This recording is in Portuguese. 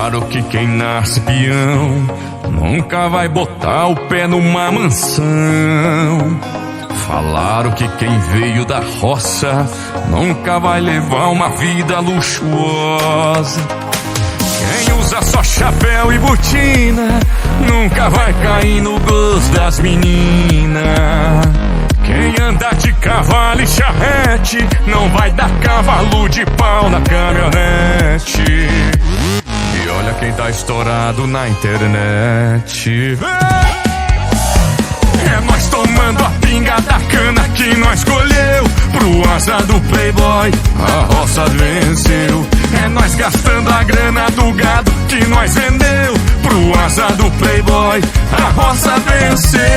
Falaram que quem nasce peão nunca vai botar o pé numa mansão. Falaram que quem veio da roça nunca vai levar uma vida luxuosa. Quem usa só chapéu e botina nunca vai cair no gosto das meninas. Quem anda de cavalo e charrete não vai dar cavalo de pau na caminhonete. E olha quem tá estourado na internet. É nós tomando a pinga da cana que nós colheu. Pro asa do playboy a roça venceu. É nós gastando a grana do gado que nós vendeu. Pro asa do playboy a roça venceu.